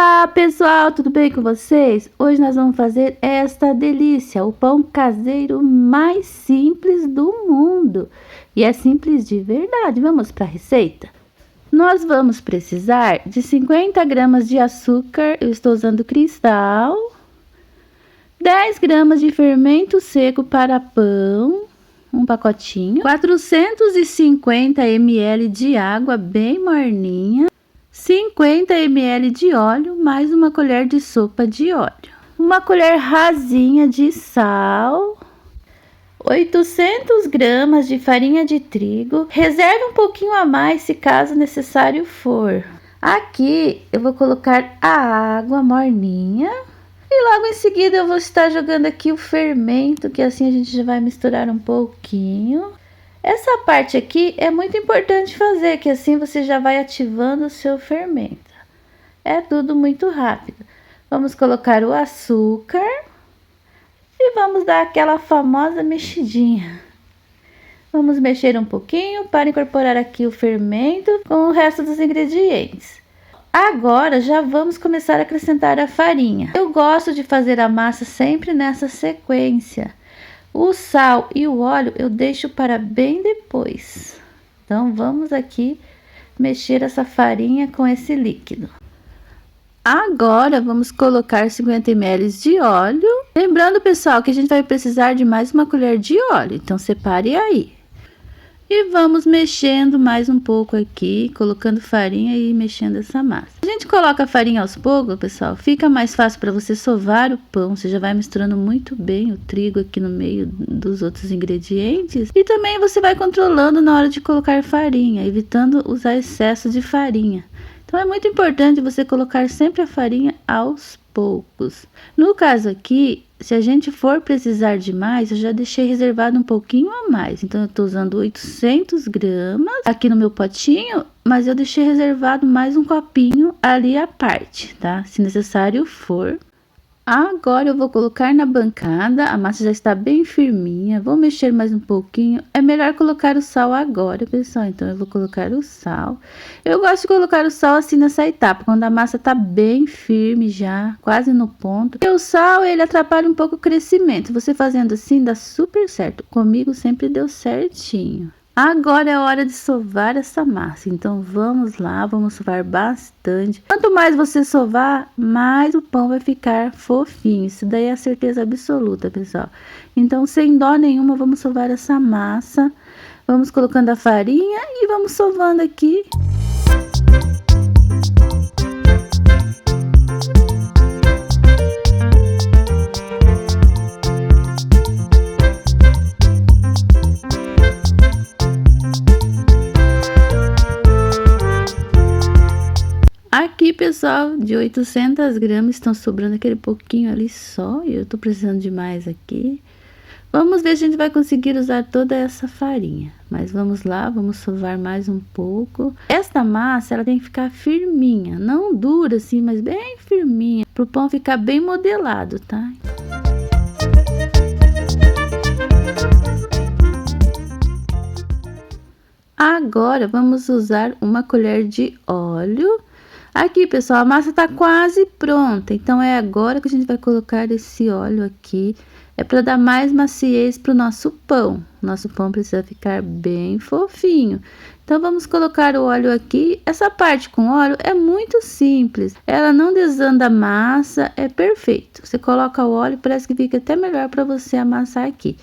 Olá pessoal, tudo bem com vocês? Hoje nós vamos fazer esta delícia, o pão caseiro mais simples do mundo. E é simples de verdade. Vamos para a receita? Nós vamos precisar de 50 gramas de açúcar, eu estou usando cristal, 10 gramas de fermento seco para pão, um pacotinho, 450 ml de água bem morninha, 50 ml de óleo, mais uma colher de sopa de óleo, uma colher rasinha de sal, 800 gramas de farinha de trigo. Reserve um pouquinho a mais se caso necessário for. Aqui eu vou colocar a água morninha e logo em seguida eu vou estar jogando aqui o fermento, que assim a gente já vai misturar um pouquinho. Essa parte aqui é muito importante fazer, que assim você já vai ativando o seu fermento. É tudo muito rápido. Vamos colocar o açúcar e vamos dar aquela famosa mexidinha. Vamos mexer um pouquinho para incorporar aqui o fermento com o resto dos ingredientes. Agora já vamos começar a acrescentar a farinha. Eu gosto de fazer a massa sempre nessa sequência. O sal e o óleo eu deixo para bem depois. Então vamos aqui mexer essa farinha com esse líquido. Agora vamos colocar 50 ml de óleo. Lembrando, pessoal, que a gente vai precisar de mais uma colher de óleo, então separe aí. E vamos mexendo mais um pouco aqui, colocando farinha e mexendo essa massa. A gente coloca a farinha aos poucos, pessoal, fica mais fácil para você sovar o pão. Você já vai misturando muito bem o trigo aqui no meio dos outros ingredientes. E também você vai controlando na hora de colocar farinha, evitando usar excesso de farinha. Então é muito importante você colocar sempre a farinha aos poucos. No caso aqui, se a gente for precisar de mais, eu já deixei reservado um pouquinho a mais. Então eu tô usando 800 gramas aqui no meu potinho, mas eu deixei reservado mais um copinho ali à parte, tá? Se necessário for. Agora eu vou colocar na bancada, a massa já está bem firminha, vou mexer mais um pouquinho. É melhor colocar o sal agora, pessoal, então eu vou colocar o sal. Eu gosto de colocar o sal assim nessa etapa, quando a massa tá bem firme já, quase no ponto. E o sal, ele atrapalha um pouco o crescimento, você fazendo assim dá super certo, comigo sempre deu certinho. Agora é hora de sovar essa massa, então vamos lá, vamos sovar bastante. Quanto mais você sovar, mais o pão vai ficar fofinho, isso daí é a certeza absoluta, pessoal. Então, sem dó nenhuma, vamos sovar essa massa, vamos colocando a farinha e vamos sovando aqui. Aqui, pessoal, de 800 gramas estão sobrando aquele pouquinho ali só, e eu tô precisando de mais aqui. Vamos ver se a gente vai conseguir usar toda essa farinha, mas vamos lá, vamos sovar mais um pouco. Esta massa, ela tem que ficar firminha, não dura assim, mas bem firminha, pro pão ficar bem modelado, tá? Agora, vamos usar uma colher de óleo. Aqui, pessoal, a massa tá quase pronta, então é agora que a gente vai colocar esse óleo aqui. É para dar mais maciez pro nosso pão. Nosso pão precisa ficar bem fofinho. Então vamos colocar o óleo aqui. Essa parte com óleo é muito simples. Ela não desanda a massa, é perfeito. Você coloca o óleo, parece que fica até melhor para você amassar aqui.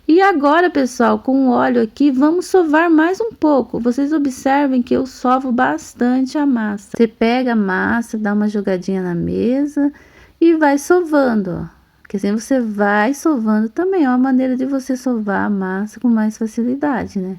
E agora, pessoal, com o óleo aqui, vamos sovar mais um pouco. Vocês observem que eu sovo bastante a massa. Você pega a massa, dá uma jogadinha na mesa e vai sovando, ó. Porque assim você vai sovando também, é uma maneira de você sovar a massa com mais facilidade, né?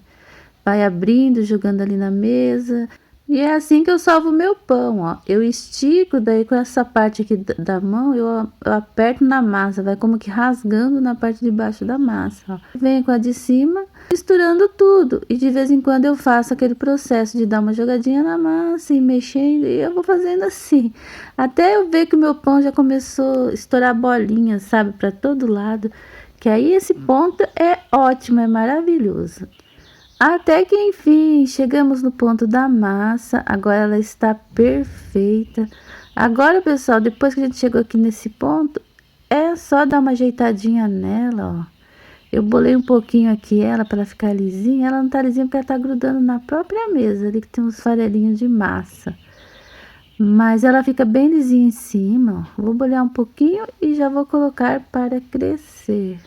Vai abrindo, jogando ali na mesa. E é assim que eu sovo o meu pão, ó. Eu estico, daí com essa parte aqui da mão, eu aperto na massa, vai como que rasgando na parte de baixo da massa, ó. Venho com a de cima, misturando tudo. E de vez em quando eu faço aquele processo de dar uma jogadinha na massa e mexendo, e eu vou fazendo assim. Até eu ver que o meu pão já começou a estourar bolinhas, sabe, para todo lado. Que aí esse ponto é ótimo, é maravilhoso. Até que enfim, chegamos no ponto da massa. Agora ela está perfeita. Agora, pessoal, depois que a gente chegou aqui nesse ponto, é só dar uma ajeitadinha nela, ó. Eu bolei um pouquinho aqui ela para ela ficar lisinha. Ela não tá lisinha porque ela tá grudando na própria mesa, ali que tem uns farelinhos de massa. Mas ela fica bem lisinha em cima, ó. Vou bolhar um pouquinho e já vou colocar para crescer.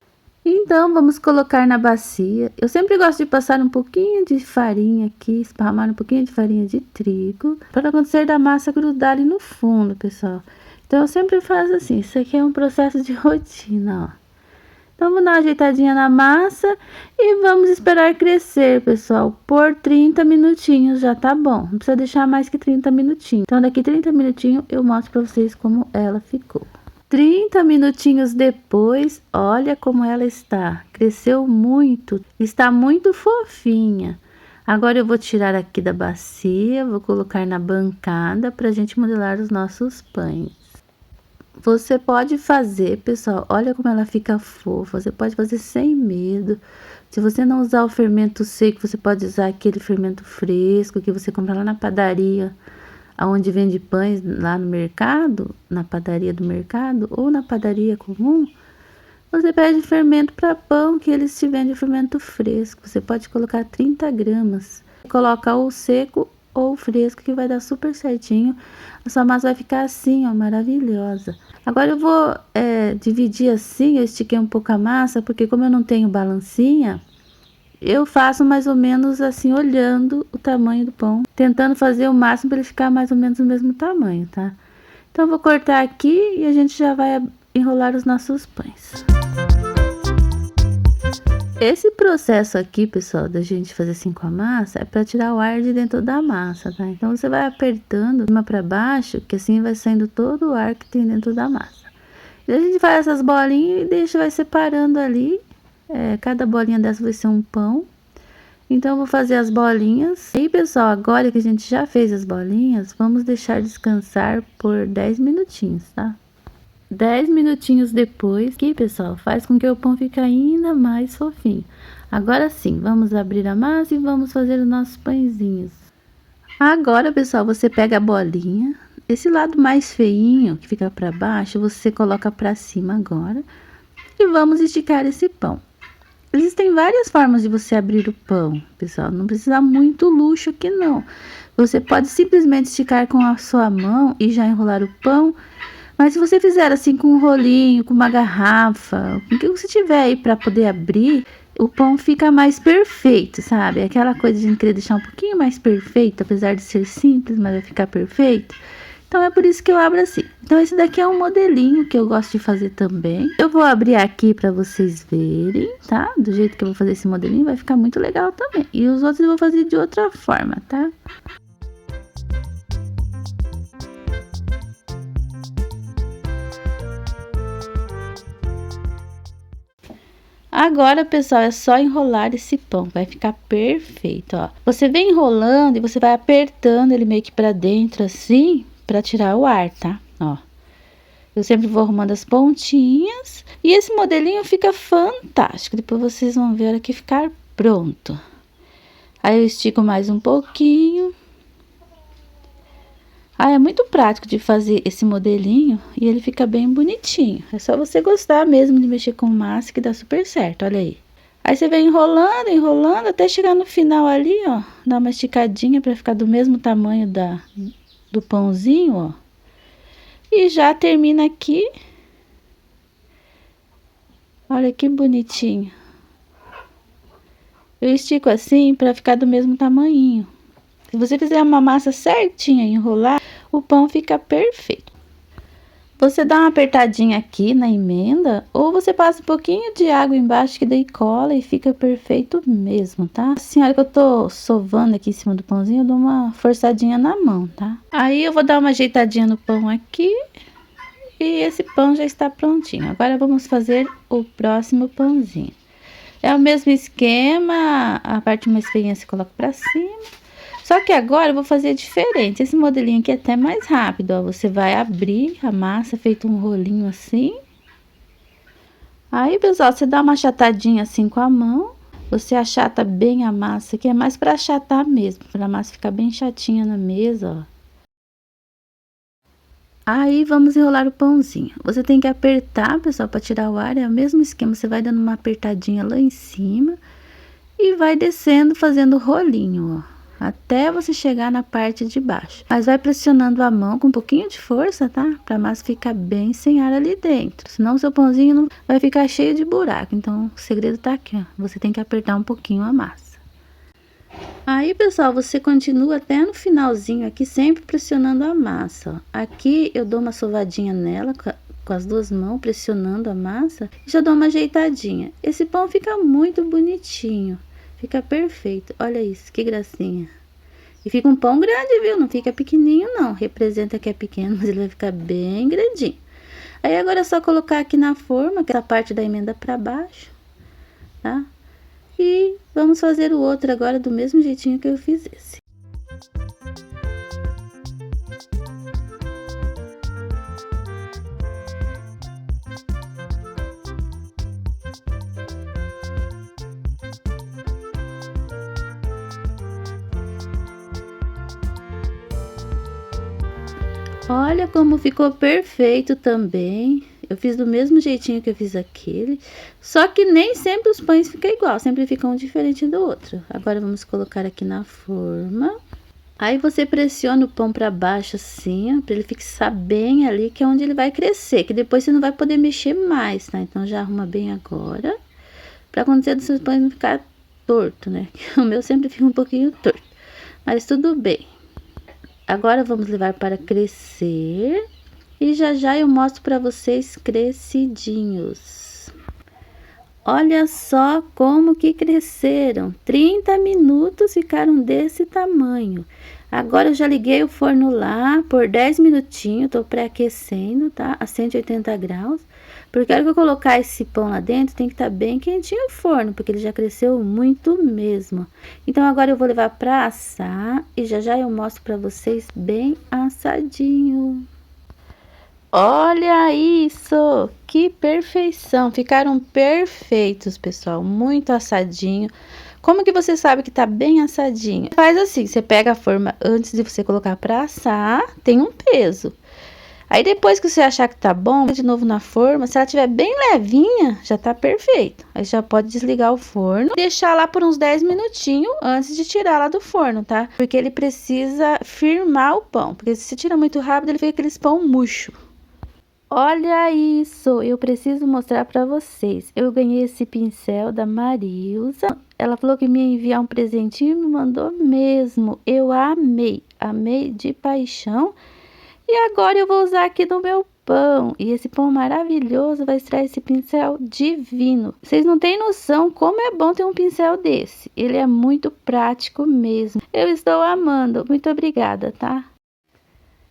Então, vamos colocar na bacia. Eu sempre gosto de passar um pouquinho de farinha aqui, esparramar um pouquinho de farinha de trigo, para acontecer da massa grudar ali no fundo, pessoal. Então, eu sempre faço assim. Isso aqui é um processo de rotina, ó. Então, vou dar uma ajeitadinha na massa e vamos esperar crescer, pessoal, por 30 minutinhos já tá bom. Não precisa deixar mais que 30 minutinhos. Então, daqui 30 minutinhos eu mostro pra vocês como ela ficou. 30 minutinhos depois, olha como ela está. Cresceu muito, está muito fofinha. Agora eu vou tirar aqui da bacia, vou colocar na bancada pra gente modelar os nossos pães. Você pode fazer, pessoal, olha como ela fica fofa, você pode fazer sem medo. Se você não usar o fermento seco, você pode usar aquele fermento fresco que você compra lá na padaria, aonde vende pães, lá no mercado, na padaria do mercado, ou na padaria comum. Você pede fermento para pão, que eles te vendem fermento fresco. Você pode colocar 30 gramas. Coloca ou seco ou fresco, que vai dar super certinho. A sua massa vai ficar assim, ó, maravilhosa. Agora eu vou dividir assim, eu estiquei um pouco a massa, porque como eu não tenho balancinha, eu faço mais ou menos assim, olhando o tamanho do pão, tentando fazer o máximo para ele ficar mais ou menos do mesmo tamanho, tá? Então eu vou cortar aqui e a gente já vai enrolar os nossos pães. Esse processo aqui, pessoal, da gente fazer assim com a massa, é para tirar o ar de dentro da massa, tá? Então você vai apertando de cima para baixo, que assim vai saindo todo o ar que tem dentro da massa. E a gente faz essas bolinhas e deixa, vai separando ali. Cada bolinha dessa vai ser um pão. Então eu vou fazer as bolinhas. E pessoal, agora que a gente já fez as bolinhas, vamos deixar descansar por 10 minutinhos, tá? 10 minutinhos depois, aqui pessoal, faz com que o pão fique ainda mais fofinho. Agora sim, vamos abrir a massa e vamos fazer os nossos pãezinhos. Agora, pessoal, você pega a bolinha, esse lado mais feinho, que fica para baixo, você coloca para cima agora. E vamos esticar esse pão. Existem várias formas de você abrir o pão, pessoal, não precisa muito luxo aqui não. Você pode simplesmente esticar com a sua mão e já enrolar o pão. Mas se você fizer assim com um rolinho, com uma garrafa, o que você tiver aí para poder abrir, o pão fica mais perfeito, sabe? Aquela coisa de a gente querer deixar um pouquinho mais perfeito, apesar de ser simples, mas vai ficar perfeito. Então é por isso que eu abro assim. Então esse daqui é um modelinho que eu gosto de fazer também. Eu vou abrir aqui para vocês verem, tá? Do jeito que eu vou fazer esse modelinho vai ficar muito legal também. E os outros eu vou fazer de outra forma, tá? Agora, pessoal, é só enrolar esse pão, vai ficar perfeito, ó. Você vem enrolando e você vai apertando ele meio que pra dentro assim, pra tirar o ar, tá? Ó. Eu sempre vou arrumando as pontinhas e esse modelinho fica fantástico. Depois vocês vão ver a hora que ficar pronto. Aí eu estico mais um pouquinho. É muito prático de fazer esse modelinho e ele fica bem bonitinho. É só você gostar mesmo de mexer com massa que dá super certo, olha aí. Aí você vem enrolando, enrolando, até chegar no final ali, ó. Dá uma esticadinha para ficar do mesmo tamanho do pãozinho, ó. E já termina aqui. Olha que bonitinho. Eu estico assim para ficar do mesmo tamanho. Se você fizer uma massa certinha e enrolar, o pão fica perfeito. Você dá uma apertadinha aqui na emenda, ou você passa um pouquinho de água embaixo, que daí cola e fica perfeito mesmo, tá? Assim, a hora que eu tô sovando aqui em cima do pãozinho, eu dou uma forçadinha na mão, tá? Aí eu vou dar uma ajeitadinha no pão aqui, e esse pão já está prontinho. Agora vamos fazer o próximo pãozinho. É o mesmo esquema, a parte mais feinha você coloca pra cima. Só que agora eu vou fazer diferente. Esse modelinho aqui é até mais rápido, ó. Você vai abrir a massa, feito um rolinho assim. Aí, pessoal, você dá uma achatadinha assim com a mão. você achata bem a massa, que é mais para achatar mesmo, para a massa ficar bem chatinha na mesa, ó. Aí vamos enrolar o pãozinho. Você tem que apertar, pessoal, para tirar o ar. É o mesmo esquema, você vai dando uma apertadinha lá em cima e vai descendo fazendo rolinho, ó, até você chegar na parte de baixo. Mas vai pressionando a mão com um pouquinho de força, tá? Para a massa ficar bem sem ar ali dentro. Senão o seu pãozinho não vai ficar cheio de buraco. Então o segredo tá aqui, ó. Você tem que apertar um pouquinho a massa. Aí, pessoal, você continua até no finalzinho aqui, sempre pressionando a massa, ó. Aqui eu dou uma sovadinha nela com as duas mãos, pressionando a massa, e já dou uma ajeitadinha. Esse pão fica muito bonitinho, fica perfeito. Olha isso, que gracinha. E fica um pão grande, viu? Não fica pequenininho, não. Representa que é pequeno, mas ele vai ficar bem grandinho. Aí agora é só colocar aqui na forma, essa parte da emenda para baixo, tá? E vamos fazer o outro agora do mesmo jeitinho que eu fiz esse. Olha como ficou perfeito também. Eu fiz do mesmo jeitinho que eu fiz aquele. Só que nem sempre os pães ficam igual, sempre ficam um diferente do outro. Agora vamos colocar aqui na forma. Aí você pressiona o pão para baixo assim, ó, para ele fixar bem ali, que é onde ele vai crescer, que depois você não vai poder mexer mais, tá? Então já arruma bem agora, para acontecer dos seus pães não ficar torto, né? O meu sempre fica um pouquinho torto, mas tudo bem. Agora vamos levar para crescer e já já eu mostro para vocês crescidinhos. Olha só como que cresceram, 30 minutos ficaram desse tamanho. Agora eu já liguei o forno lá por 10 minutinhos, tô pré-aquecendo, tá? A 180 graus. Porque a hora que eu colocar esse pão lá dentro, tem que estar bem quentinho o forno, porque ele já cresceu muito mesmo. Então agora eu vou levar para assar e já já eu mostro para vocês bem assadinho. Olha isso, que perfeição, ficaram perfeitos, pessoal, muito assadinho. Como que você sabe que tá bem assadinho? Faz assim, você pega a forma antes de você colocar para assar, tem um peso. Aí depois que você achar que tá bom, de novo na forma, se ela tiver bem levinha, já tá perfeito. Aí já pode desligar o forno e deixar lá por uns 10 minutinhos antes de tirar lá do forno, tá? Porque ele precisa firmar o pão, porque se você tira muito rápido, ele fica aqueles pão murcho. Olha isso, eu preciso mostrar para vocês. Eu ganhei esse pincel da Marilza. Ela falou que me ia enviar um presentinho e me mandou mesmo. Eu amei, amei de paixão. E agora eu vou usar aqui no meu pão. E esse pão maravilhoso vai extrair esse pincel divino. Vocês não têm noção como é bom ter um pincel desse. Ele é muito prático mesmo. Eu estou amando. Muito obrigada, tá?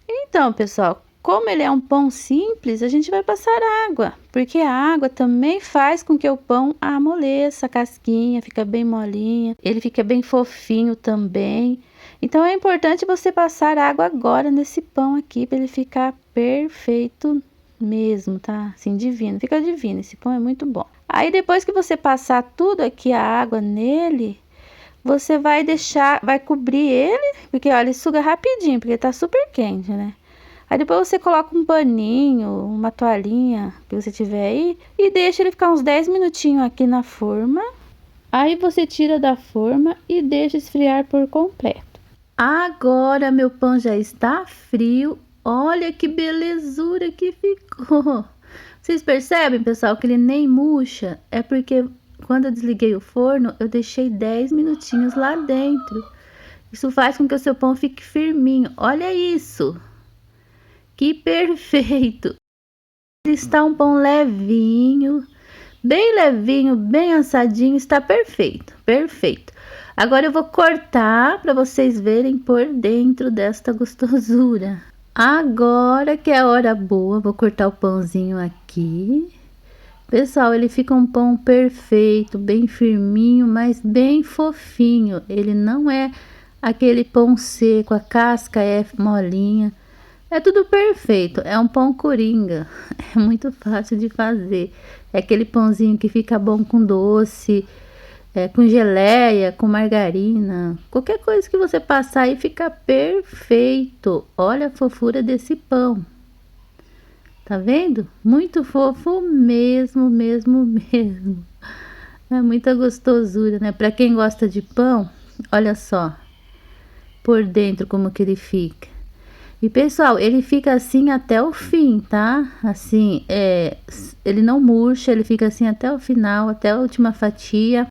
Então, pessoal, como ele é um pão simples, a gente vai passar água, porque a água também faz com que o pão amoleça, a casquinha fica bem molinha, ele fica bem fofinho também. Então é importante você passar água agora nesse pão aqui para ele ficar perfeito mesmo, tá? Assim, divino, fica divino, esse pão é muito bom. Aí depois que você passar tudo aqui a água nele, você vai deixar, vai cobrir ele, porque olha, ele suga rapidinho, porque tá super quente, né? Aí depois você coloca um paninho, uma toalhinha que você tiver aí e deixa ele ficar uns 10 minutinhos aqui na forma. Aí você tira da forma e deixa esfriar por completo. Agora meu pão já está frio. Olha que belezura que ficou. Vocês percebem, pessoal, que ele nem murcha? É porque quando eu desliguei o forno, eu deixei 10 minutinhos lá dentro. Isso faz com que o seu pão fique firminho. Olha isso! Que perfeito! Ele está um pão levinho, bem assadinho, está perfeito, perfeito. Agora eu vou cortar para vocês verem por dentro desta gostosura. Agora que é a hora boa, vou cortar o pãozinho aqui. Pessoal, ele fica um pão perfeito, bem firminho, mas bem fofinho. Ele não é aquele pão seco, a casca é molinha. É tudo perfeito, é um pão coringa, é muito fácil de fazer. É aquele pãozinho que fica bom com doce, com geleia, com margarina, qualquer coisa que você passar aí fica perfeito. Olha a fofura desse pão. Tá vendo? Muito fofo mesmo, mesmo, mesmo. É muita gostosura, né? Pra quem gosta de pão, olha só por dentro como que ele fica. E pessoal, ele fica assim até o fim, tá? Assim, ele não murcha, ele fica assim até o final, até a última fatia.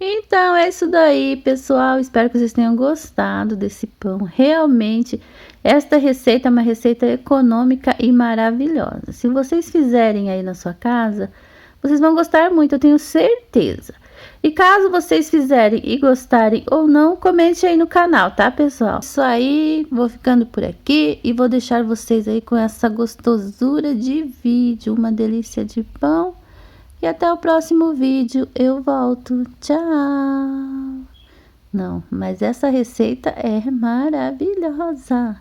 Então é isso daí, pessoal. Espero que vocês tenham gostado desse pão. Realmente, esta receita é uma receita econômica e maravilhosa. Se vocês fizerem aí na sua casa, vocês vão gostar muito, eu tenho certeza. E caso vocês fizerem e gostarem ou não, comente aí no canal, tá, pessoal? Isso aí, vou ficando por aqui e vou deixar vocês aí com essa gostosura de vídeo, uma delícia de pão. E até o próximo vídeo eu volto. Tchau! Não, mas essa receita é maravilhosa.